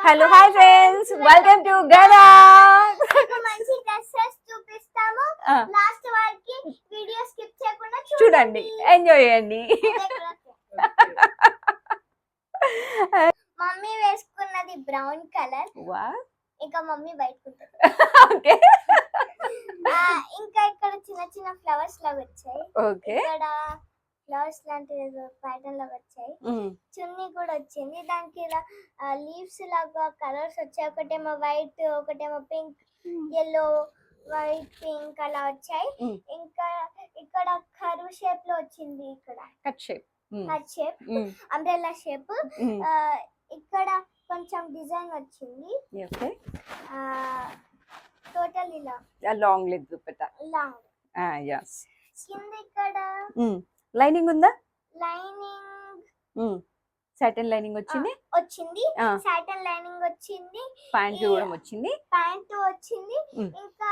Hello hi friends, welcome to గదా. మంచి dresses చూపిస్తాము. లాస్ట్ వరకు వీడియో స్కిప్ చేయకుండా చూడండి, ఎంజాయ్ చేయండి. మమ్మీ వేసుకున్నది బ్రౌన్ కలర్. ఇంకా మమ్మీ బయటకుంటది. ఓకే. ఇంకా ఇక్కడ చిన్న చిన్న ఫ్లవర్స్ లాగా వచ్చాయి. ఓకే. ఇక్కడ ఫ్లవర్స్ లాంటి ప్యాటర్న్ లాగా వచ్చాయి. చున్నీ కూడా వచ్చింది. దానికి ఇలా లీవ్స్ లాగా కలర్స్ వచ్చాయి. ఒకటేమో వైట్, ఒకటేమో పింక్, yellow, వైట్, పింక్ అలా వచ్చాయి. ఇంకా ఇక్కడ కర్వ్ షేప్ లో వచ్చింది. ఇక్కడ కట్ షేప్ అంబ్రెల్లా షేప్. ఇక్కడ కొంచెం డిజైన్ వచ్చింది. టోటల్ ఇలా long leg dupatta. Long. yes. కింద ఇక్కడ లైనింగ్ ఉందా? లైనింగ్ సాటిన్ లైనింగ్ వచ్చింది. సాటిన్ లైనింగ్ వచ్చింది. ప్యాంట్ కూడా వచ్చింది. ప్యాంట్ వచ్చింది. ఇంకా